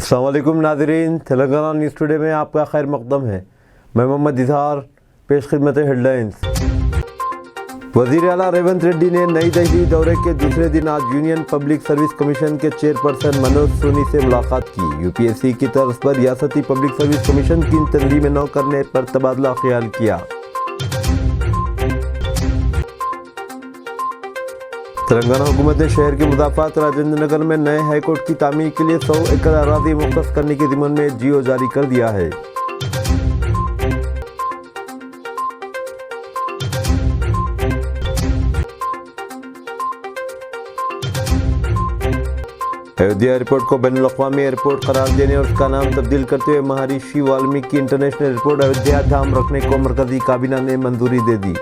अस्सलाम वालेकुम नाज़रीन, तेलंगाना न्यूज़ टुडे में आपका खैर मक़दम है। मैं मोहम्मद इज़हार, पेश खिदमत हेडलाइंस। वज़ीर आला रेवंत रेड्डी ने नई दिल्ली दौरे के दूसरे दिन आज यूनियन पब्लिक सर्विस कमीशन के चेयरपर्सन मनोज सोनी से मुलाकात की। यूपीएससी की तर्ज पर रियासती पब्लिक सर्विस कमीशन की तनज़ीम न करने पर तबादला ख्याल किया। तेलंगाना हुकूमत ने शहर के मुदाफ़ात राजेंद्र नगर में नए हाईकोर्ट की तामीर के लिए 100 एकड़ अराज़ी मुख्तस करने के ज़िम्मन में जियो जारी कर दिया है। अयोध्या एयरपोर्ट को बैनुल-अक़वामी एयरपोर्ट करार देने और उसका नाम तब्दील करते हुए महर्षि वाल्मीकि इंटरनेशनल एयरपोर्ट अयोध्या धाम रखने को मरकज़ी काबीना ने मंजूरी दे दी।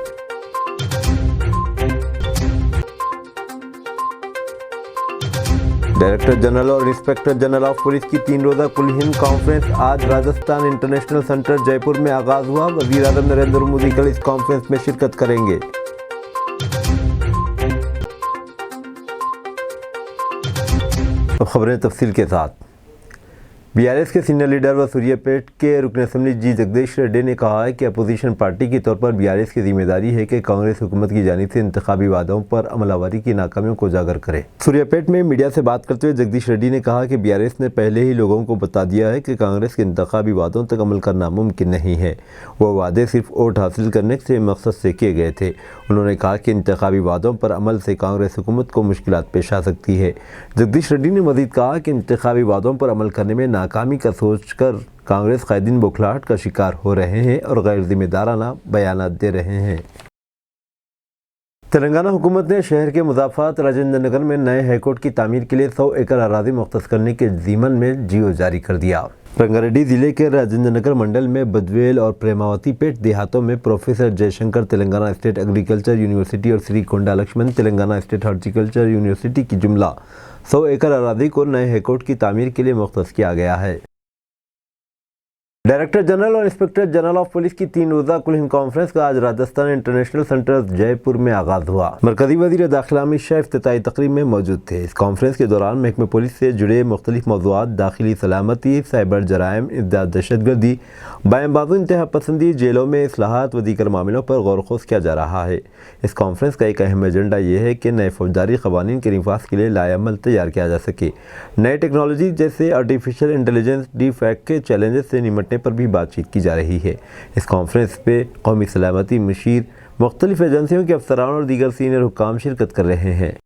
डायरेक्टर जनरल और इंस्पेक्टर जनरल ऑफ पुलिस की 3 रोज़ा कुल हिंद कॉन्फ्रेंस आज राजस्थान इंटरनेशनल सेंटर जयपुर में आगाज हुआ। वज़ीर आज़म नरेंद्र मोदी कल इस कॉन्फ्रेंस में शिरकत करेंगे। तो खबरें तफसील के साथ। बीआरएस के सीनियर लीडर व सूर्यापेट के रुकन असम्बली जी जगदीश रेड्डी ने कहा है कि अपोजिशन पार्टी के तौर पर बीआरएस की जिम्मेदारी है कि कांग्रेस हुकूमत की जानिब से इंतखाबी वादों पर अमलावरी की नाकामियों को उजागर करे। सूर्यापेट में मीडिया से बात करते हुए जगदीश रेड्डी ने कहा कि बीआरएस ने पहले ही लोगों को बता दिया है कि कांग्रेस के इंतखाबी वादों तक अमल करना मुमकिन नहीं है। वो वादे सिर्फ वोट हासिल करने के मकसद से किए गए थे। उन्होंने कहा कि इंतखाबी वादों पर अमल से कांग्रेस हुकूमत को मुश्किलात पेश आ सकती है। जगदीश रेड्डी ने मज़ीद कहा कि इंतखाबी वादों पर अमल करने में नाकामी का सोचकर कांग्रेस कायदीन बौखलाहट का शिकार हो रहे हैं और गैर जिम्मेदाराना बयानात दे रहे हैं। तेलंगाना हुकूमत ने शहर के मुदाफ़ात राजेंद्र नगर में नए हाईकोर्ट की तामीर के लिए 100 एकड़ अराज़ी मुख्तस करने के ज़िम्मन में जियो जारी कर दिया। रंगारेड्डी ज़िले के राजेंद्र नगर मंडल में बदवेल और प्रेमावती पेट देहातों में professor Jayashankar Telangana state agriculture university और Shri Konda Laxman Telangana state horticulture university की जुमला 100 एकड़ अराज़ी को नए हाईकोर्ट की तामीर के लिए मुख्तस किया गया है। डायरेक्टर जनरल और इंस्पेक्टर जनरल ऑफ पुलिस की 3 रोज़ा कुल हिंद कॉन्फ्रेंस का आज राजस्थान इंटरनेशनल सेंटर जयपुर में आगाज हुआ। मरकजी वज़ीर दाखिला अमित शाह इफ्तिताई तकरीब में मौजूद थे। इस कॉन्फ्रेंस के दौरान महकमे पुलिस से जुड़े मुख्तलिफ मौज़ूआत दाखिली सलामती, साइबर जराइम, इमदाद दहशतगर्दी, बाएं बाजू इंतहा पसंदी, जेलों में इस्लाहात व दीगर मामलों पर गौर खोज किया जा रहा है। इस कॉन्फ्रेंस का एक अहम एजेंडा ये है कि नए फौजदारी क़वानीन के निफाज के लिए लाएअमल तैयार किया जा सके। नए टेक्नोलॉजी जैसे आर्टिफिशियल इंटेलिजेंस, डी फैक्ट के चैलेंजेस से निमटने पर भी बातचीत की जा रही है। इस कॉन्फ्रेंस पे कौमी सलामती मुशीर, मुख्तलिफ एजेंसियों के अफसरान और दीगर सीनियर हुक्काम शिरकत कर रहे हैं।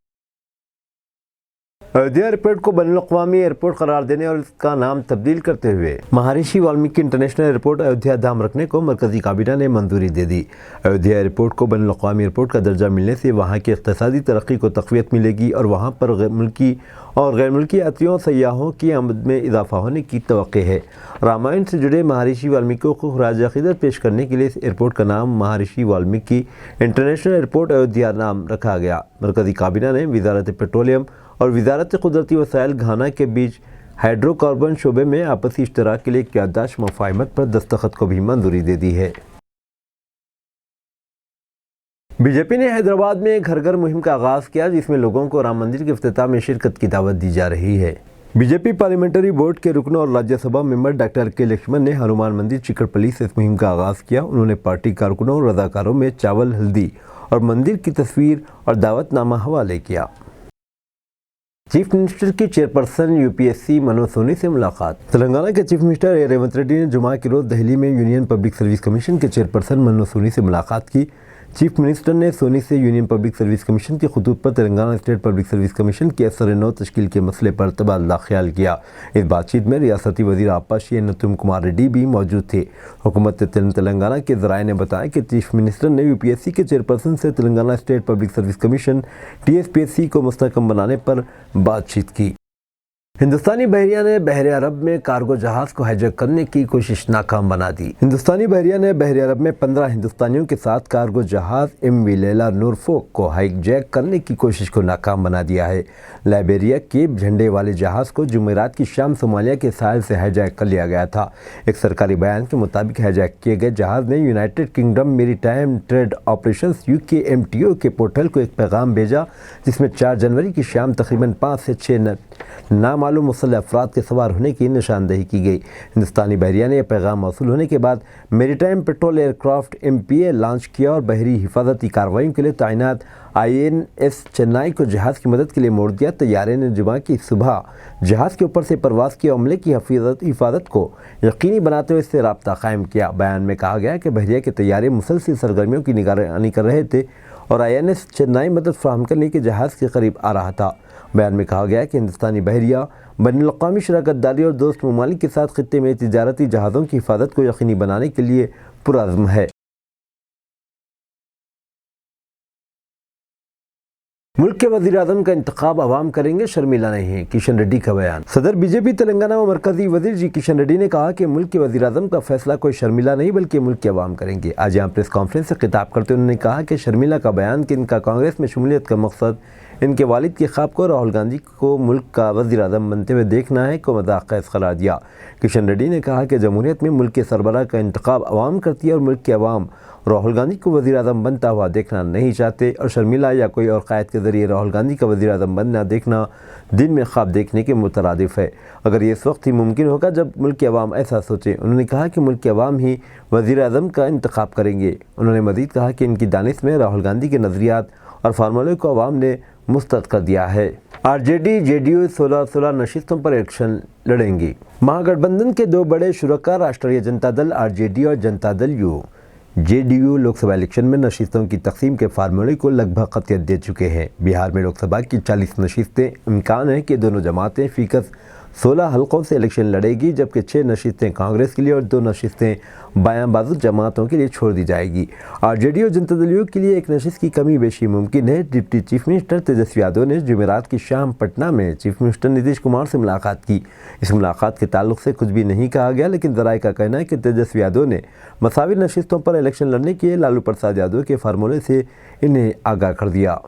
अयोध्या एयरपोर्ट को बैनुल-अक़वामी एयरपोर्ट करार देने और इसका नाम तब्दील करते हुए महर्षि वाल्मीकि इंटरनेशनल एयरपोर्ट अयोध्या धाम रखने को मरकजी काबीना ने मंजूरी दे दी। अयोध्या एयरपोर्ट को बैनुल-अक़वामी एयरपोर्ट का दर्जा मिलने से वहाँ की इक़्तिसादी तरक्की को तक़वियत मिलेगी और वहाँ पर गैर मुल्की यात्रियों और सयाहों की आमद में इजाफा होने की तवक्को है। रामायण से जुड़े महर्षि वाल्मीकि को ख़राज अक़ीदत पेश करने के लिए इस एयरपोर्ट का नाम महर्षि वाल्मीकि इंटरनेशनल एयरपोर्ट अयोध्या नाम रखा गया। मरकजी काबीना ने वज़ारत पेट्रोलियम और वज़ारत कुदरती वसाइल घाना के बीच हाइड्रोकार्बन शोबे में आपसी इश्तराक के लिए याददाश्त मुफ़ाहिमत पर दस्तखत को भी मंजूरी दे दी है। बीजेपी ने हैदराबाद में घर घर मुहिम का आगाज़ किया, जिसमें लोगों को राम मंदिर के इफ्तिताह में शिरकत की दावत दी जा रही है। बीजेपी पार्लियामेंट्री बोर्ड के रुकन और राज्यसभा मेंबर डॉक्टर के लक्ष्मण ने हनुमान मंदिर चिकटपल्ली से इस मुहिम का आगाज़ किया। उन्होंने पार्टी कारकुनों और रज़ाकारों में चावल, हल्दी और मंदिर की तस्वीर और दावतनामा हवाले किया। चीफ मिनिस्टर की चेयरपर्सन यूपीएससी मनोज सोनी से मुलाकात। तेलंगाना के चीफ मिनिस्टर रेवंत रेड्डी ने जुमा के रोज़ दिल्ली में यूनियन पब्लिक सर्विस कमीशन के चेयरपर्सन मनोज सोनी से मुलाकात की। चीफ मिनिस्टर ने सोनी से यूनियन पब्लिक सर्विस कमीशन की खतूत पर Telangana state public service commission की असर-ए-नौ तश्कील के मसले पर तबादला ख्याल किया। इस बातचीत में रियासती वज़ीर आपाशी नतुम कुमार रेड्डी भी मौजूद थे। हुकूमत तेलंगाना के ज़राए ने बताया कि चीफ मिनिस्टर ने यूपीएससी के चेयरपर्सन से Telangana state public service commission TSPSC को मुस्तहकम बनाने पर बातचीत की। हिंदुस्तानी बहरिया ने बहर अरब में कार्गो जहाज को हाईजैक करने की कोशिश नाकाम बना दी। हिंदुस्तानी बहरिया ने बहर अरब में 15 हिंदुस्तानियों के साथ कार्गो जहाज MV लैला नॉरफॉक को हाईजैक करने की कोशिश को नाकाम बना दिया है। लाइबेरिया के झंडे वाले जहाज को जुमेरात की शाम सोमालिया के साहिल से हाईजैक कर लिया गया था। एक सरकारी बयान के मुताबिक हाईजैक किए गए जहाज ने United kingdom maritime trade operations UK MTO के पोर्टल को एक पैगाम भेजा, जिसमें 4 जनवरी की शाम तकरीबन 5 से 6 नाम नामालूम मुसल्लह अफराद के सवार होने की निशानदेही की गई। हिंदुस्तानी बहरिया ने यह पैगाम मौसूल होने के बाद maritime petrol aircraft MPA launch किया और बहरी हिफाजती कार्रवाइयों के लिए तैनात INS चेन्नई को जहाज़ की मदद के लिए मोड़ दिया। तैयारे ने जुमा की सुबह जहाज़ के ऊपर से परवाज़ किए अमले की हिफाजत को यकीनी बनाते हुए इससे रब्ता कायम किया। बयान में कहा गया कि बहरिया के तैयारे मुसलसल सरगर्मियों की निगरानी कर रहे थे और INS चेन्नई मदद फराहम करने के जहाज़ के करीब आ रहा था। बयान में कहा गया कि हिंदुस्तानी बहरिया बैनुल-अक़वामी शराकतदारी और दोस्त ममालिक के साथ खित्ते में तिजारती जहाज़ों की हिफाजत को यकीनी बनाने के लिए पुरअज़्म है। मुल्क के वज़ीर-ए-आज़म का इंतखाब अवाम करेंगे, शर्मिला नहीं है, किशन रेड्डी का बयान। सदर BJP तेलंगाना व मरकजी वज़ीर जी किशन रेड्डी ने कहा कि मुल्क के वज़ीर-ए-आज़म का फैसला कोई शर्मिला नहीं बल्कि मुल्क के अवाम करेंगे। आज यहाँ प्रेस कॉन्फ्रेंस से खिताब करते हुए उन्होंने कहा कि शर्मिला का बयान कि इनका कांग्रेस में शमूलियत का मकसद इनके वालिद के ख्वाब को राहुल गांधी को मुल्क का वज़ीर-ए-आज़म बनते हुए देखना है को मज़ाक़ का करार दिया। किशन रेड्डी ने कहा कि जमहूरियत में मुल्क के सरबराह का इंतखाब अवाम करती है और मुल्क के अवाम राहुल गांधी को वज़ीर-ए-आज़म बनता हुआ देखना नहीं चाहते और शर्मिला या कोई और क़ायद के ज़रिए राहुल गांधी का वज़ीर-ए-आज़म बनना देखना दिन में ख्वाब देखने के मुतरादिफ है। अगर ये इस वक्त ही मुमकिन होगा जब मुल्क के अवाम ऐसा सोचें। उन्होंने कहा कि मुल्क के अवाम ही वज़ीर-ए-आज़म का इंतखाब करेंगे। उन्होंने मज़ीद कहा कि इनकी दानिश में राहुल गांधी के नज़रियात और फार्मूले को अवाम ने मुस्तरद कर दिया है। RJD JDU 16 नशिस्तों पर इलेक्शन लड़ेंगी। महागठबंधन के दो बड़े शुरका राष्ट्रीय जनता दल RJD और जनता दल JDU लोकसभा इलेक्शन में नशिस्तों की तकसीम के फार्मूले को लगभग क़तियत दे चुके हैं। बिहार में लोकसभा की 40 नशिस्तें, इम्कान है कि दोनों जमातें फ़ीकस 16 हलकों से इलेक्शन लड़ेगी, जबकि 6 नशिस्तें कांग्रेस के लिए और 2 नशिस्तें बायां बाजू जमातों के लिए छोड़ दी जाएगी। RJD और जनता दल के लिए एक नशिस्त की कमी बेशी मुमकिन है। Deputy chief minister Tejashwi Yadav ने जुमेरात की शाम पटना में चीफ मिनिस्टर नीतीश कुमार से मुलाकात की। इस मुलाकात के ताल्लुक से कुछ भी नहीं कहा गया, लेकिन ज़राए का कहना है कि तेजस्वी यादव ने मसावी नशिस्तों पर इलेक्शन लड़ने के लिए लालू प्रसाद यादव के फार्मूले से इन्हें आगाह कर दिया।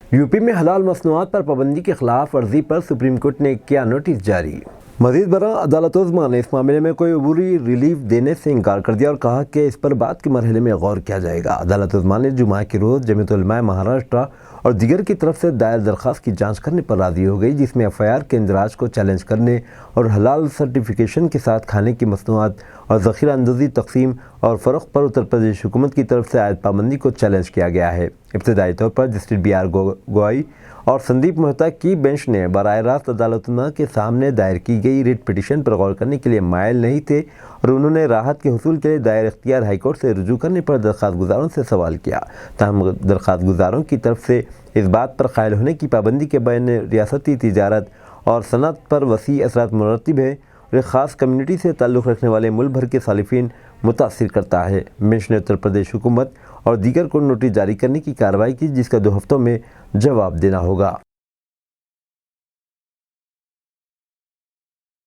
यूपी में हलाल मसनूआत पर पाबंदी के खिलाफ वर्जी पर सुप्रीम कोर्ट ने किया नोटिस जारी। मज़ीद बरा अदालत उज़्मा ने इस मामले में कोई अबूरी रिलीफ देने से इनकार कर दिया और कहा कि इस पर बाद के मरहले में गौर किया जाएगा। अदालत उज़्मा ने जुमा के रोज़ जमीयत उलमा महाराष्ट्र और दीगर की तरफ से दायर दरख्वास्त की जांच करने पर राज़ी हो गई, जिसमें FIR के इंदराज को चैलेंज करने और हलाल सर्टिफिकेशन के साथ खाने की मसनूआत और ज़ख़ीरा अंदाज़ी तकसीम और फ़रोख्त पर उत्तर प्रदेश हुकूमत की तरफ से आयद पाबंदी को चैलेंज किया गया है। इब्तदाई तौर पर जस्टिस BR गवाई और संदीप मेहता की बेंच ने बराह रास्त अदालत के सामने दायर की गई रिट पिटीशन पर गौर करने के लिए मायल नहीं थे और उन्होंने राहत के हुसूल के लिए दायर इख्तियार हाईकोर्ट से रुजू करने पर दरख्वास्त गुजारों से सवाल किया। ताहम दरख्वास्त गुजारों की तरफ से इस बात पर कायल होने की पाबंदी के बैन रियासती तिजारत और सनत पर वसी असरात मुरतब है और एक ख़ास कम्यूनिटी से ताल्लुक़ रखने वाले मुल्क भर के सालिफिन मुतासिर करता है। बेंच ने उत्तर प्रदेश हुकूमत और दीगर को नोटिस जारी करने की कार्रवाई की, जिसका 2 हफ्तों में जवाब देना होगा।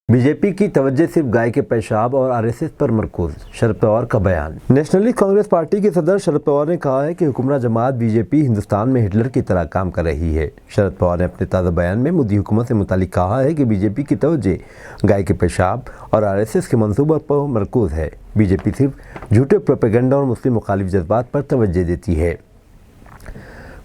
बीजेपी की तवज्जो सिर्फ गाय के पेशाब और RSS पर मरकूज, शरद पवार का बयान। नेशनलिस्ट कांग्रेस पार्टी के सदर शरद पवार ने कहा है कि हुक्मरान जमात BJP हिंदुस्तान में हिटलर की तरह काम कर रही है। शरद पवार ने अपने ताज़ा बयान में मोदी हुकूमत से मुतालिक कहा है कि BJP की तवज्जो गाय के पेशाब और RSS के मंसूबों पर मरकूज है। BJP सिर्फ झूठे प्रोपेगेंडा और मुस्लिम मुखालिफ जज्बात पर तवज्जो देती है।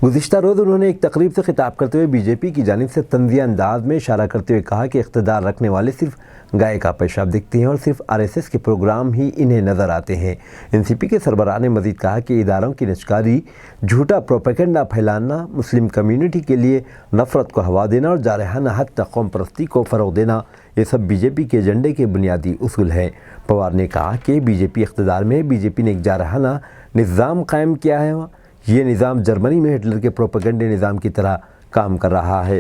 गुज़िश्ता रोज़ उन्होंने एक तकरीब से खिताब करते हुए BJP की जानिब से तंज़िया अंदाज में इशारा करते हुए कहा कि इक़्तिदार रखने वाले सिर्फ गाय का पेशाब दिखते हैं और सिर्फ RSS के प्रोग्राम ही इन्हें नज़र आते हैं। NCP के सरबराह ने मज़ीद कहा कि इदारों की निजकारी, झूठा प्रोपेगेंडा फैलाना, मुस्लिम कम्यूनिटी के लिए नफ़रत को हवा देना और जारहाना हद तक कौम परस्ती को फ़रोग़ देना, ये सब BJP के एजेंडे के बुनियादी उसूल हैं। पवार ने कहा कि BJP इक़्तिदार में BJP ने एक जारहाना निज़ाम कायम किया है। ये निज़ाम जर्मनी में हिटलर के प्रोपेगेंडे निज़ाम की तरह काम कर रहा है।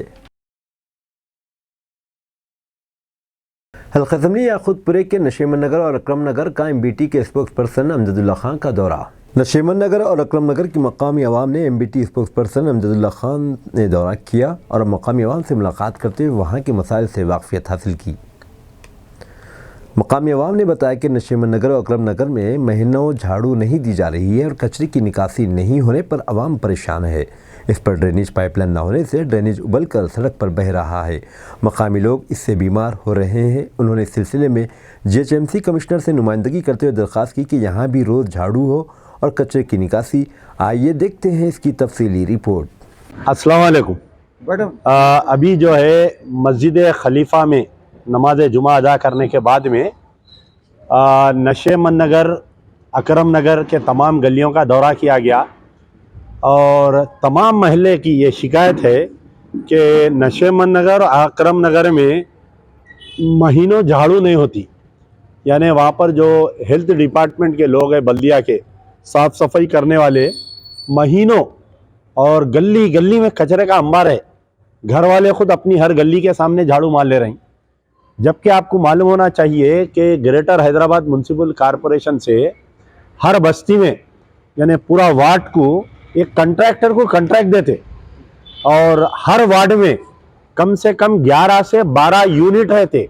हल्का असेंबली याकूतपुरे के नशीमन नगर और अकरम नगर का MBT के स्पोक्स पर्सन अमजदुल्ला खान का दौरा। नशीमन नगर और अकरम नगर की मकामी अवाम ने MBT spokes person Amjadullah Khan ने दौरा किया और मकामी अवाम से मुलाकात करते हुए वहाँ के मसाइल से वाक़फियत हासिल की। मकामी अवाम ने बताया कि नशीमन नगर और अकरम नगर में महीनों झाड़ू नहीं दी जा रही है और कचरे की निकासी नहीं होने पर अवाम परेशान है। इस पर ड्रेनेज पाइपलाइन न होने से ड्रेनेज उबलकर सड़क पर बह रहा है। मकामी लोग इससे बीमार हो रहे हैं। उन्होंने इस सिलसिले में GHMC कमिश्नर से नुमाइंदगी करते हुए दरख्वास्त की कि यहाँ भी रोज़ झाड़ू हो और कचरे की निकासी। आइए देखते हैं इसकी तफसीली रिपोर्ट। अस्सलाम वालेकुम। अभी जो है मस्जिद खलीफा में नमाज जुमा अदा करने के बाद में नशेमन नगर, अकरम नगर के तमाम गलियों का दौरा किया गया और तमाम महल्ले की ये शिकायत है कि नशेमन नगर और अकरम नगर में महीनों झाड़ू नहीं होती। यानी वहाँ पर जो हेल्थ डिपार्टमेंट के लोग हैं, बल्दिया के साफ़ सफाई करने वाले, महीनों और गली गली में कचरे का अंबार है। घर वाले खुद अपनी हर गली के सामने झाड़ू मार ले रहे हैं, जबकि आपको मालूम होना चाहिए कि ग्रेटर हैदराबाद म्युनिसिपल कॉरपोरेशन से हर बस्ती में यानी पूरा वार्ड को एक कंट्रैक्टर को कॉन्ट्रैक्ट देते और हर वार्ड में कम से कम 11 से 12 यूनिट रहते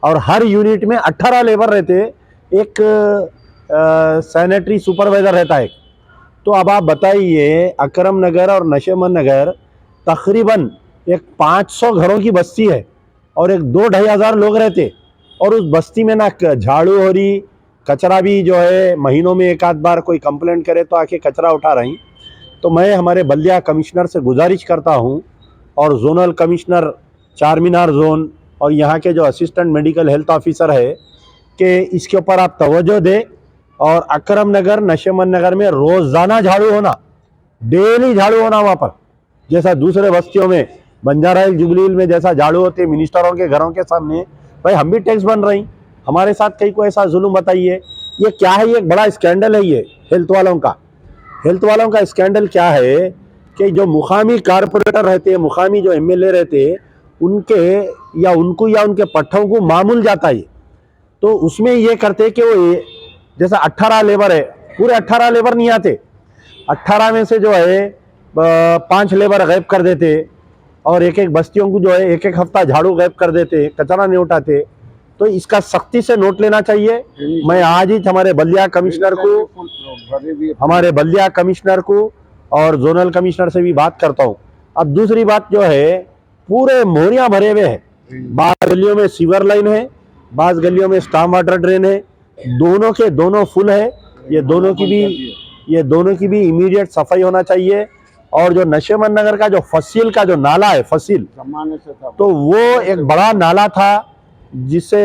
और हर यूनिट में 18 लेबर रहते, एक सैनिटरी सुपरवाइज़र रहता है। तो अब आप बताइए, अकरम नगर और नशेमन नगर तकरीबन एक 500 घरों की बस्ती है और एक 2-2.5 हज़ार लोग रहते और उस बस्ती में ना झाड़ू हो रही, कचरा भी जो है महीनों में एक आध बार कोई कंप्लेंट करे तो आके कचरा उठा रही। तो मैं हमारे बल्दिया कमिश्नर से गुजारिश करता हूँ और जोनल कमिश्नर चार मीनार जोन और यहाँ के जो असिस्टेंट मेडिकल हेल्थ ऑफिसर है कि इसके ऊपर आप तवज्जो दें और अकरम नगर, नशेमन नगर में रोज़ाना झाड़ू होना, डेली झाड़ू होना वहाँ पर, जैसा दूसरे बस्तियों में बंजारा हिल, जुबली हिल में जैसा झाड़ू होते मिनिस्टरों के घरों के सामने। भाई हम भी टैक्स बन रही, हमारे साथ कहीं को ऐसा जुल्म बताइए। ये क्या है? ये एक बड़ा स्कैंडल है ये हेल्थ वालों का। हेल्थ वालों का स्कैंडल क्या है कि जो मुकामी कारपोरेटर रहते हैं, मुकामी जो एमएलए रहते हैं, उनके या उनको या उनके पट्टों को मामूल जाता है। तो उसमें ये करते कि वो जैसा 18 लेबर है, पूरे 18 लेबर नहीं आते, 18 में से जो है 5 लेबर गायब कर देते और एक एक बस्तियों को जो है एक एक हफ्ता झाड़ू गायब कर देते, कचरा नहीं उठाते। तो इसका सख्ती से नोट लेना चाहिए। मैं आज ही हमारे बल्दिया कमिश्नर को और जोनल कमिश्नर से भी बात करता हूँ। अब दूसरी बात जो है, पूरे मोहरियाँ भरे हुए हैं, बाज़ गलियों में सीवर लाइन है, बाज़ गलियों में स्टॉर्म वाटर ड्रेन है, दोनों के दोनों फुल है। ये दोनों की भी इमीडिएट सफाई होना चाहिए। और जो नशेमन नगर का जो फसील का जो नाला है, फसील, तो वो एक बड़ा नाला था जिससे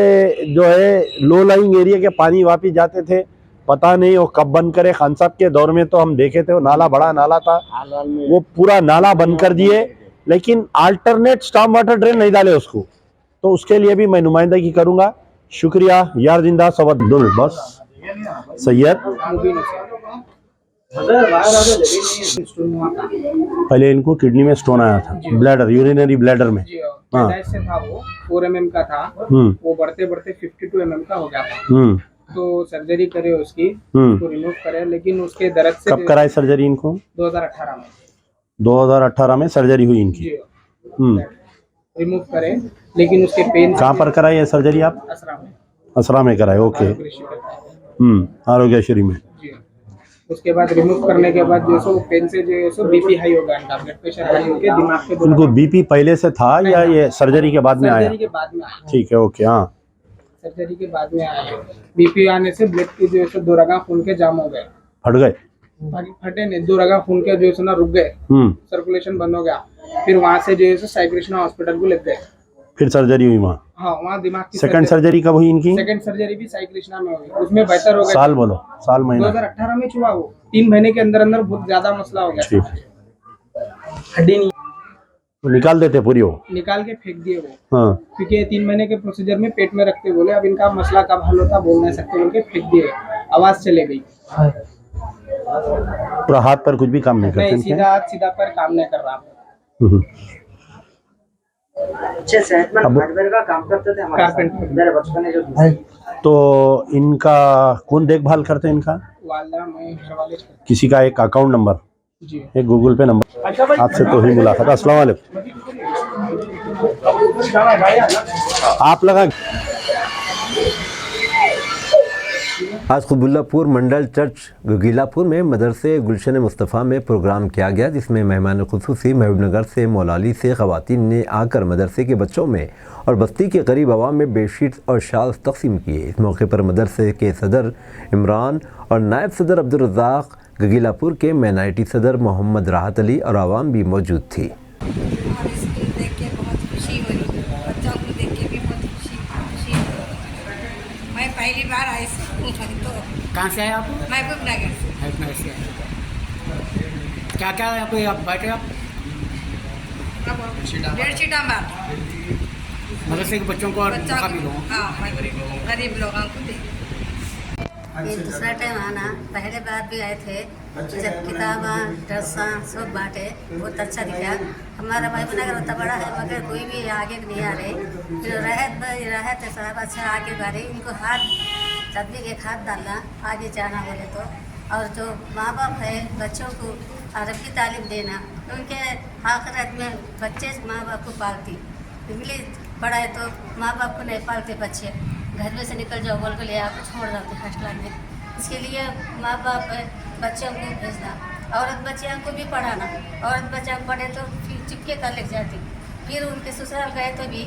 जो है लो लाइंग एरिया के पानी वापिस जाते थे। पता नहीं वो कब बंद करे। खान साहब के दौर में तो हम देखे थे वो नाला बड़ा नाला था, वो पूरा नाला बंद कर दिए, लेकिन अल्टरनेट स्टॉर्म वाटर ड्रेन नहीं डाले उसको। तो उसके लिए भी मैं नुमाइंदगी करूंगा। शुक्रिया। यार जिंदा सवद्दुल बस सैयद। पहले इनको किडनी में स्टोन आया था, ब्लैडर, यूरिनरी ब्लैडर में। हाँ, से था वो 4 mm का था, वो बढ़ते बढ़ते 52 mm का हो गया था। तो सर्जरी करे उसकी, उसको रिमूव करे, लेकिन उसके दर्द से। कब कराई सर्जरी इनको? 2018 में। 2018 में सर्जरी हुई इनकी। रिमूव करे, लेकिन उसके पेन। कहाँ पर कराई है सर्जरी आप? असरा में कराए। ओके। आरोग्यश्री में। उसके बाद रिमूव करने के बाद जो सो पेन से जो है सो बीपी हाई हो गया, ब्लड प्रेशर हाई हो गया, दिमाग पे। उनको बीपी पहले से था या ये सर्जरी के बाद में आया? सर्जरी के बाद में आया। ठीक है, ओके। हाँ, सर्जरी के बाद में आया। बीपी आने से ब्लड की जो है सो 2 रगा खून के जाम हो गए, फट गए। फटे नहीं, 2 रगा खून के जो है सो ना रुक गए, सर्कुलेशन बंद हो गया। फिर वहाँ से जो है सो साई कृष्णा हॉस्पिटल को ले गए, फिर सर्जरी हुई वहाँ। हाँ, वहाँ दिमाग की सेकंड सर्जरी कब हुई इनकी? सेकंड सर्जरी भी साई कृष्णा में हुई, उसमें बेहतर हो गया। साल बोलो, साल महीना? 2018 में हुआ वो। 3 महीने के अंदर अंदर बहुत ज्यादा मसला हो गया। ठीक, हड्डी नहीं तो निकाल देते पूरी, वो निकाल के फेंक दिए वो। हाँ, क्योंकि 3 महीने के प्रोसीजर में पेट में रखते बोले अब इनका मसला कब हल होता बोल नहीं सकते, बोल के फेंक दिए। आवाज चले गई, पूरा हाथ पर कुछ भी काम नहीं करते। सीधा हाथ सीधा पर काम नहीं कर रहा। अच्छे सेहतमंद हार्डवेयर का काम करते थे हमारे साथ मेरे बचपन में जो। तो इनका कौन देखभाल करते हैं इनका? वाला मैं घर वाले। किसी का एक अकाउंट नंबर, जी, एक गूगल पे नंबर, आपसे तो ही मुलाकात। अस्सलाम वालेकुम। आप लगा आज कुतुबुल्लापुर मंडल चर्च गगीलापुर में मदरसे गुलशन मुस्तफ़ा में प्रोग्राम किया गया, जिसमें मेहमान खुसूसी महबूबनगर से मौलाली से ख़वातीन ने आकर मदरसे के बच्चों में और बस्ती के गरीब आवाम में बेडशीट्स और शाल्स तकसीम किए। इस मौके पर मदरसे के सदर इमरान और नायब सदर अब्दुल रज़ाक, गगीलापुर के माइनॉरिटी सदर मोहम्मद राहत अली और आवाम भी मौजूद थी। कहाँ से आए आप? महबूब नगर से। महबूबनगर से आए। क्या क्या यहाँ पे आप बैठे आप? बेडशीट बात मदरसे के बच्चों को और काफ़ी लोगों को। हाँ गरीब लोगों को दी। ये दूसरा टाइम आना, पहले बार भी आए थे जब किताबा ड्रेसा सब बांटे, बहुत अच्छा दिखा। हमारा महबूबनगर उतना बड़ा है मगर कोई भी आगे नहीं आ रहे। जो रहत है साहब अच्छा आगे बढ़े, इनको हाथ आदमी के हाथ डालना आगे जाना बोले तो। और जो माँ बाप है बच्चों को अरबी तालीम देना, उनके आखिरत में बच्चे माँ बाप को पालती। इंग्लिश पढ़ाए तो माँ बाप को नहीं पालते बच्चे, घर में से निकल जाओ बोल के ले आकर छोड़ जाते हॉस्टल में। इसके लिए माँ बाप बच्चों को भेजना, औरत बच्चियों को भी पढ़ाना। औरत बच्चा पढ़े तो फिर चिपके कर ले जाती, फिर उनके ससुराल गए तो भी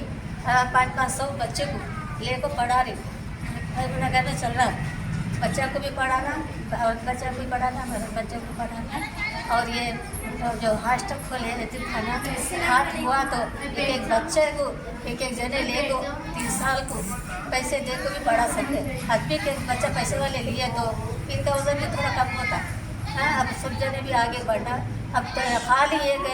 500 बच्चे को लेकर पढ़ा रही। महबूबनगर में चल रहा है, बच्चा को भी पढ़ाना, औरत बच्चा को भी पढ़ाना, मर्द बच्चों को पढ़ाना। और ये जो हॉस्टल खोले यतीम खाना, हाथ हुआ तो एक बच्चे को एक जने ले को 3 साल को पैसे दे को भी पढ़ा सकते। आदमी के बच्चा पैसे वाले लिए तो इनका वजन भी थोड़ा कम होता। हाँ, अब सब जने भी आगे बढ़ना। अब तो खाली एक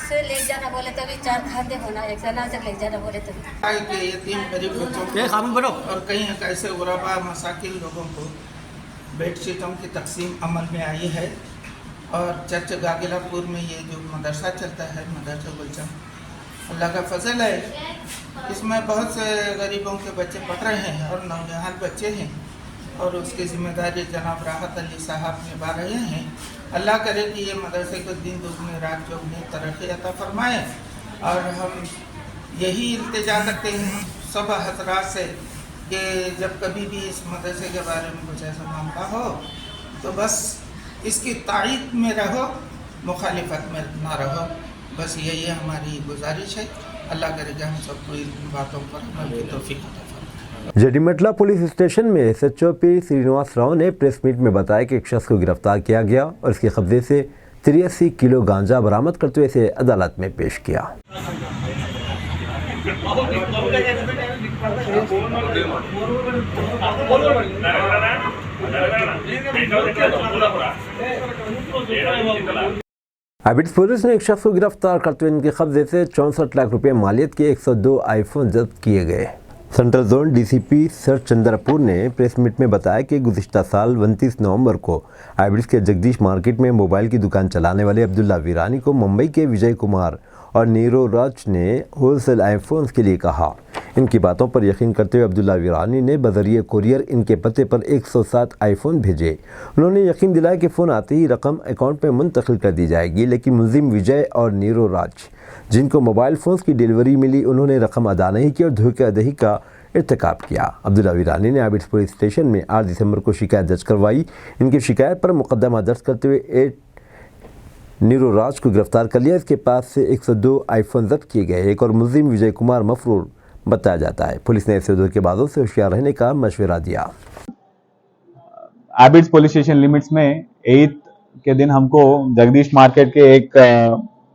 से ले जाना बोले तो भी 4 खाते होना, एक जना से ले जाना बोले तो भी। यतीम गरीब बच्चों ये खामन बनो। और कई ऐसे गुरबा मसाकिन लोगों को बेडशीटों की तकसीम अमल में आई है। और चर्च गागिलापुर में ये जो मदरसा चलता है, मदरसा गुलशन, अल्लाह का फजल है, इसमें बहुत से गरीबों के बच्चे पढ़ रहे हैं और नौजवान बच्चे हैं। और उसकी जिम्मेदारी जनाब राहत अली साहब निभा रहे हैं। अल्लाह करे कि ये मदरसे को दिन दुगने रात चौगुनी तरक्की अता फरमाए। और हम यही इल्तिजा करते हैं सब हजरात से कि जब कभी भी इस मदरसे के बारे में कुछ ऐसा मामला हो तो बस इसकी तारीफ में रहो, मुखालिफत में ना रहो। बस यही हमारी गुजारिश है। अल्लाह करेगा हम सबको इन बातों पर अमल की तौफीक अता फरमाए। जडीमटला पुलिस स्टेशन में SHO पी श्रीनिवास राव ने प्रेस मीट में बताया कि एक शख्स को गिरफ्तार किया गया और इसके कब्जे से 83 किलो गांजा बरामद करते हुए इसे अदालत में पेश किया। हैबिट्स पुलिस ने एक शख्स को गिरफ्तार करते हुए इनके कब्जे से 64 लाख रुपए मालियत के 102 आईफोन जब्त किए गए। Central zone DCP sir Chandrapur ने प्रेस मीट में बताया कि गुज़िश्ता साल 29 नवंबर को हैबिट्स के जगदीश मार्केट में मोबाइल की दुकान चलाने वाले अब्दुल्ला वीरानी को मुंबई के विजय कुमार और नीरो राज ने होलसेल आईफोन्स के लिए कहा। इनकी बातों पर यकीन करते हुए अब्दुल्ला वीरानी ने बज़रिए कुरियर इनके पते पर 107 आईफोन भेजे। उन्होंने यकीन दिलाया कि फ़ोन आते ही रकम अकाउंट में मुंतकिल कर दी जाएगी, लेकिन मुलजिम विजय और नीरो राज जिनको मोबाइल फ़ोन्स की डिलीवरी मिली, उन्होंने रकम अदा नहीं की और धोखाधड़ी का इर्तिकाब किया। अब्दुल्ला वीरानी ने हैबिट्स पुलिस स्टेशन में 8 दिसंबर को शिकायत दर्ज करवाई। इनकी शिकायत पर मुकदमा दर्ज करते हुए 8 नीरो राज को गिरफ्तार कर लिया। इसके पास से 102 आईफोन जब्त किए गए। एक और मुलजिम विजय कुमार मफरूर बताया जाता है। पुलिस ने ऐसे धोखेबाजों से होशियार रहने का मशवरा दिया। हैबिट्स पुलिस स्टेशन लिमिट्स में 8 के दिन हमको जगदीश मार्केट के एक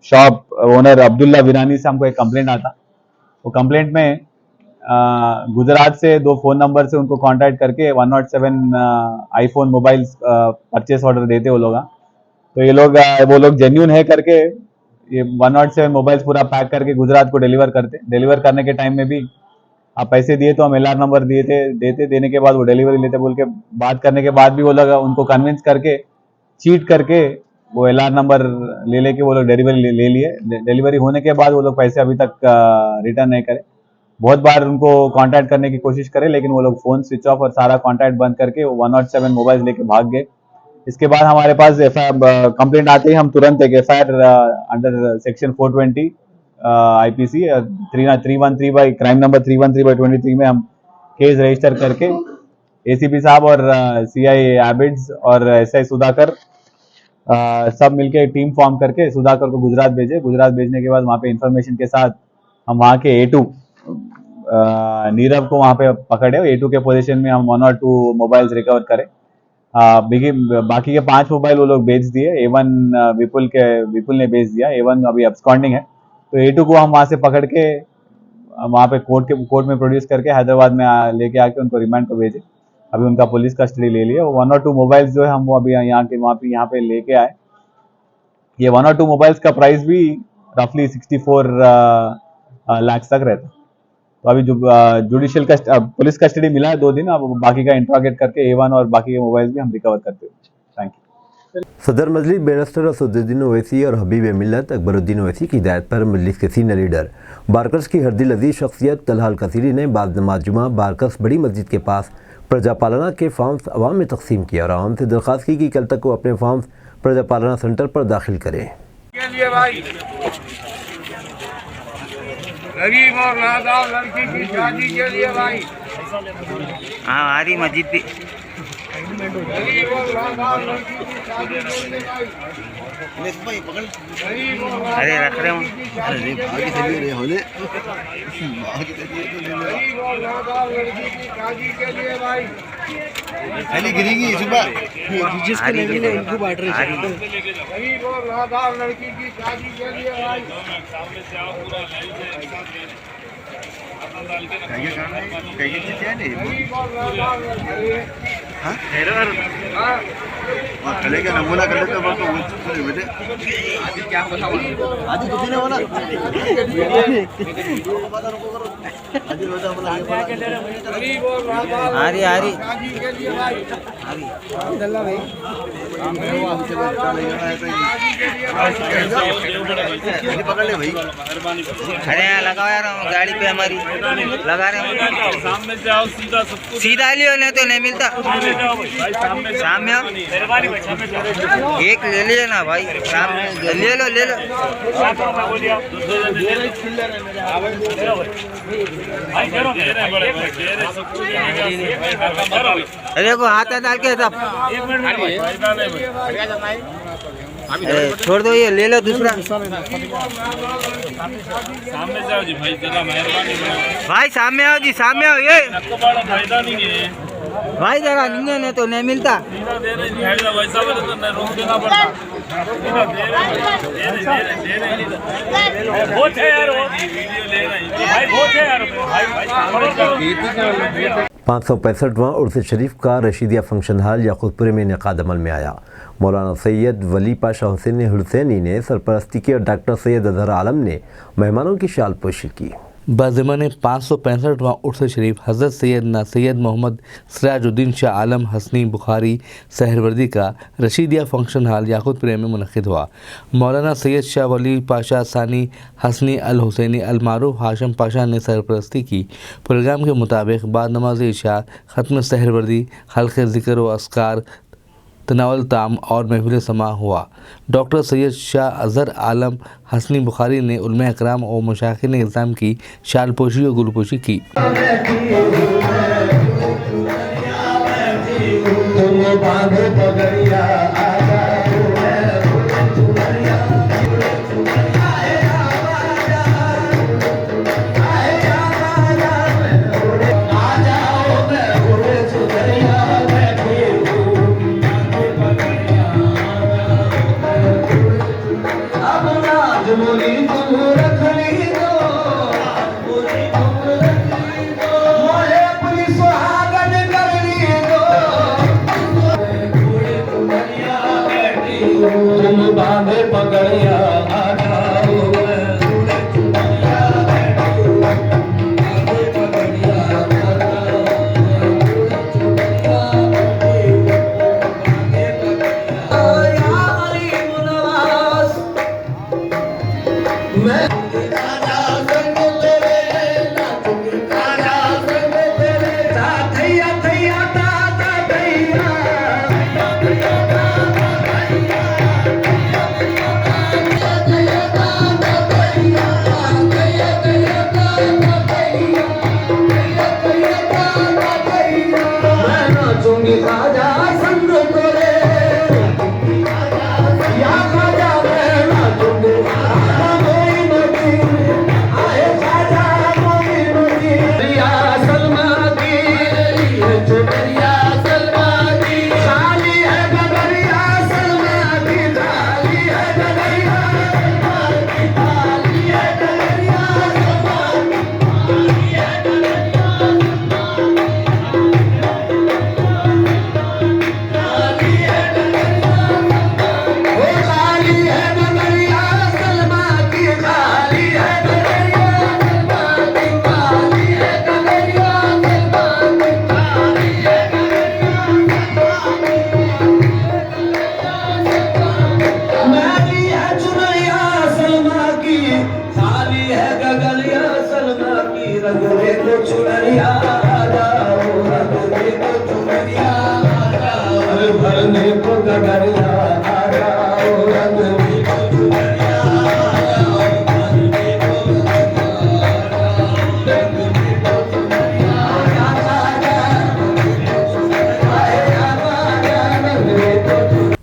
शॉप ओनर अब्दुल्ला वीरानी से हमको एक कंप्लेंट आता। वो कंप्लेंट में गुजरात से 2 फ़ोन नंबर से उनको कांटेक्ट करके 107 आईफोन मोबाइल परचेस ऑर्डर देते वो लोग। तो ये लोग वो लोग जेन्यून है करके ये 107 मोबाइल्स पूरा पैक करके गुजरात को डिलीवर करते। डिलीवर करने के टाइम में भी आप पैसे दिए तो हम LR नंबर देने के बाद वो डिलीवरी लेते बोल के बात करने के बाद भी वो लोग उनको कन्विंस करके चीट करके वो LR नंबर ले लेके वो लोग डिलीवरी ले लिए। डिलीवरी होने के बाद वो लोग पैसे अभी तक रिटर्न नहीं करे। बहुत बार उनको कांटेक्ट करने की कोशिश करे लेकिन वो लोग फ़ोन स्विच ऑफ और सारा कांटेक्ट बंद करके 107 मोबाइल लेके भाग गए। इसके बाद हमारे पास कंप्लेंट आते ही हम तुरंत एक FIR under section 420 IPC 313 by crime number 313/23 में हम केस रजिस्टर करके ACP साहब और CI हैबिट्स और SI सुधाकर सब मिलके टीम फॉर्म करके सुधाकर को गुजरात भेजे। गुजरात भेजने के बाद वहाँ पे इंफॉर्मेशन के साथ हम वहाँ के A2 नीरव को वहाँ पे पकड़े। A2 के पोजीशन में हम 102 मोबाइल्स रिकवर करे। बाकी के 5 मोबाइल वो लोग बेच दिए। A1 विपुल ने बेच दिया। A1 अभी अब्सकॉन्डिंग है। तो A2 को हम वहाँ से पकड़ के वहाँ पे कोर्ट में प्रोड्यूस करके हैदराबाद में लेके आके उनको रिमांड को भेजे। अभी उनका पुलिस कस्टडी ले लिया। 1 और 2 मोबाइल्स जो है हम वो अभी यहाँ पे लेके आए। ये 1 और 2 मोबाइल्स का प्राइस भी रफली 64 लाख तक रहता। तो अभी जो जुडिशियल पुलिस कस्टडी मिला है 2 दिन, अब बाकी का इंट्रोगेट करके A1 और बाकी के मोबाइल्स भी हम रिकवर करते हैं। Thank you. सदर मजलिस बैरिस्टर असदुद्दीन ओवैसी और हबीब मिल्लत अकबरुद्दीन ओवैसी की हिदायत पर मजलिस के सीनियर लीडर बारकस की हरदिल अजीज शख्सियत तलहाल कसीरी ने बाद नमाज जुमा बारकस बड़ी मस्जिद के पास प्रजापालना के फॉर्म्स अवाम में तकसीम किया और आवाम से दरख्वास्त की कि कल तक वो अपने फॉर्म्स प्रजापालना सेंटर पर दाखिल करें। गरीब और नादार लड़की की शादी के लिए भाई हाँ हरी मस्जिद भी गरीब और नादार लड़की की शादी के लिए भाई गरीब और अरे रख रहे हूँ गरीब और नादार लड़की की शादी के लिए भाई हरी गरीब और नादार लड़की की शादी के लिए भाई गरीब और नादार नमूना कर लेते बेटे क्या आदि कुछ नहीं बोला गरीब और नादार हरी हरी शादी के लिए भाई पकड़ ले भाई। अरे यहाँ लगाओ यार गाड़ी पे हमारी लगा रहे हैं। सामने से आओ सीधा सीधा लियो नहीं तो नहीं मिलता। सामने आओ एक ले लिया ना भाई, सामने ले लो ले लो। अरे को हाथ डाल के सब छोड़ दो, ये ले लो दूसरा। सामने जाओ जी भाई, जरा मेहरबानी भाई सामने आओ जी, सामने आओ। ये बड़ा फायदा नहीं है भाई जरा निंगे नहीं तो नहीं मिलता। दे रहे नहीं, वैसा बोले तो नहीं रोक देना पड़ता। बहुत है यार, वीडियो ले रहे भाई, बहुत है यार भाई। 565वां उर्स शरीफ का रशीदिया फंक्शन हॉल याकूतपुर में इनेकाद अमल में आया। मौलाना सैयद वली पाशा हुसैन हुसैनी ने सरपरस्ती की और डॉक्टर सैयद अजहर आलम ने मेहमानों की शाल पोशी की। बाज़िमन 565वां उर्स शरीफ हज़रत सैयदना सैयद मोहम्मद सिराजुद्दीन शाह आलम हसनी बुखारी सहरवर्दी का रशीदिया फंक्शन हॉल याकूतपुर में मुनक़िद हुआ। मौलाना सैयद शाह वली पाशा सानी हसनी अल हुसैनी अल मारूफ हाशिम पाशा ने सरपरस्ती की। प्रोग्राम के मुताबिक बाद नमाज इशा ख़त्म सहरवर्दी, हल्क़े ज़िक्र व अस्कार, तनावल ताम और महफिल समा हुआ। डॉक्टर सैयद शाह अज़हर आलम हसनी बुखारी ने उलमा इकराम और मशाइख़ ने इल्ज़ाम की शाल पोशी और गुलपोशी की।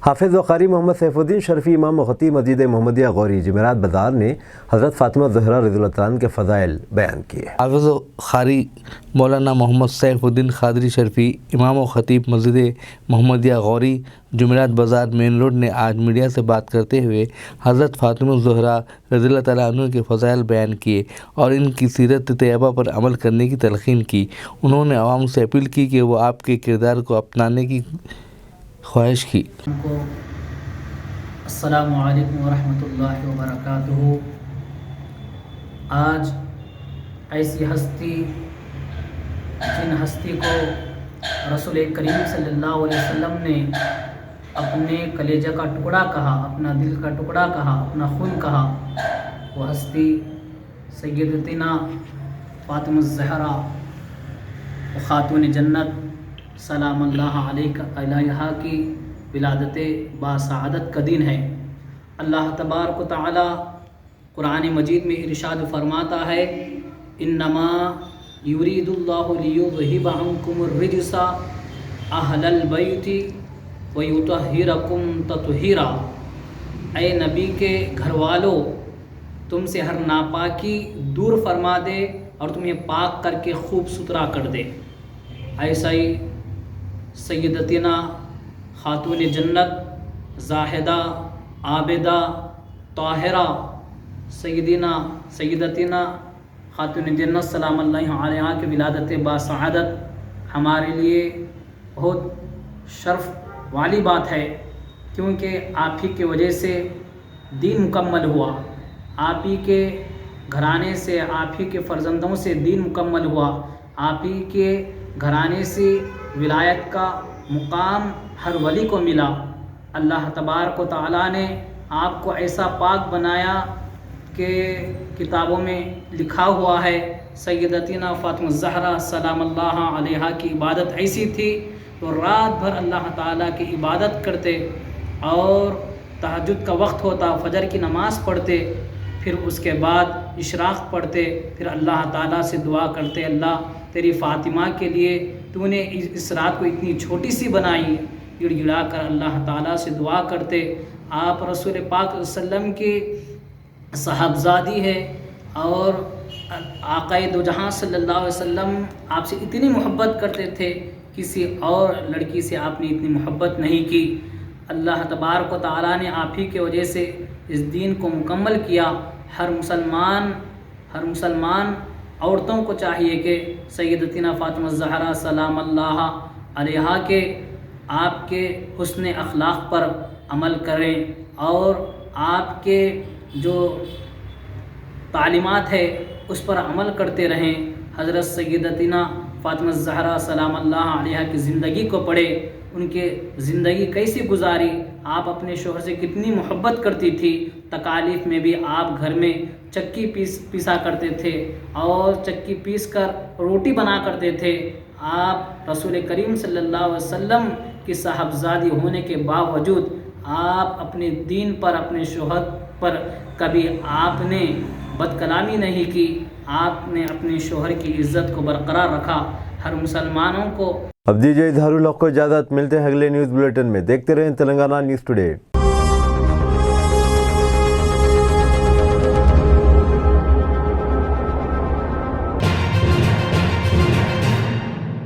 हाफिज़ व क़ारी मोहम्मद सैफुद्दीन शर्फी इमाम ख़तीब मस्जिद मोहम्मदिया गौरी जमेरात बाज़ार ने हज़रत फ़ातिमा ज़हरा रज़ियल्लाहु ताला के फ़ज़ाइल बयान किए। हाफिज़ व क़ारी मौलाना मोहम्मद सैफुद्दीन क़ादरी शर्फी इमाम व ख़तीब मस्जिद मोहम्मदिया गौरी जुमेरात बाज़ार मेन रोड ने आज मीडिया से बात करते हुए हज़रत फ़ातिमा ज़हरा रज़ियल्लाहु ताला अन्हा के फ़ज़ाइल बयान किए और इनकी सीरत तैयबा पर अमल करने की तलक़ीन की। उन्होंने आवाम से अपील की कि वो आपके किरदार को अपनाने की ख्वाहिश की। अस्सलामु अलैकुम वरहमतुल्लाहि वबरकातुहू। आज ऐसी हस्ती जिन हस्ती को रसूल करीम सल्लल्लाहु अलैहि वसल्लम ने अपने कलेजा का टुकड़ा कहा, अपना दिल का टुकड़ा कहा, अपना खून कहा, वो हस्ती सैयदतिना फ़ातिमा ज़हरा खातून जन्नत सलाम अल्लाह अलैहा की विलादत बासआदत का दिन है। अल्लाह तबारक व तआला कुरान मजीद में इरशाद फरमाता है, इन्नमा युरीदुल्लाहु लियुज़हिबा अन्कुमुर रिजसा अहलल बैति व युतहिरकुम तत्हीरा। ऐ नबी के घर वालों, तुमसे हर नापाकी दूर फरमा दे और तुम्हें पाक करके खूब सुथरा कर दे। ऐसा ही सैयदतिना खातून जन्नत जाहिदा आबिदा ताहिरा सैयदतिना खातून जन्नत सलाम अल्लाह अलैहा की विलादत बासआदत हमारे लिए बहुत शर्फ वाली बात है, क्योंकि आप ही की वजह से दीन मुकम्मल हुआ, आप ही के घराने से, आप ही के फ़र्जंदों से दीन मुकम्मल हुआ, आप ही के घराने से विलायत का मुकाम हर वली को मिला। अल्लाह तबारक व तआला ने आपको ऐसा पाक बनाया कि किताबों में लिखा हुआ है, सैयदतिना फ़ातिमा ज़हरा सलाम अल्लाह अलैहा की इबादत ऐसी थी तो रात भर अल्लाह ताला की इबादत करते और तहज्जुद का वक्त होता, फजर की नमाज़ पढ़ते, फिर उसके बाद इशराक़ पढ़ते, फिर अल्लाह ताला से दुआ करते, अल्लाह तेरी फ़ातिमा के लिए तूने इस रात को इतनी छोटी सी बनाई। गिड़गिड़ा कर अल्लाह ताला से दुआ करते। आप रसूल पाक सल्लम की साहबजादी है और आक़ाए दो जहां सल्लल्लाहु अलैहि वसल्लम आपसे इतनी मोहब्बत करते थे, किसी और लड़की से आपने इतनी मोहब्बत नहीं की। अल्लाह तबारक व तआला ने आप ही के वजह से इस दीन को मुकम्मल किया। हर मुसलमान औरतों को चाहिए कि सैयदतिना फ़ातिमा ज़हरा सलाम अल्लाह अलैहा के आपके हुस्न अखलाक़ पर अमल करें और आपके जो तालीमात है उस पर अमल करते रहें। हज़रत सैयदतिना फ़ातिमा ज़हरा सलाम अल्लाह अलैहा की ज़िंदगी को पढ़े, उनके ज़िंदगी कैसी गुजारी, आप अपने शोहर से कितनी मोहब्बत करती थी। तकालीफ़ में भी आप घर में चक्की पीसा करते थे और चक्की पीस कर रोटी बना करते थे। आप रसूल करीम सल्लल्लाहु अलैहि वसल्लम की साहबजादी होने के बावजूद आप अपने दीन पर, अपने शोहर पर कभी आपने बदकलामी नहीं की। आपने अपने शोहर की इज़्ज़त को बरकरार रखा। हर मुसलमानों को अब दीजिए इजहारुल हक़ को इजाज़त। मिलते हैं अगले न्यूज़ बुलेटिन में। देखते रहें तेलंगाना न्यूज़ टुडे।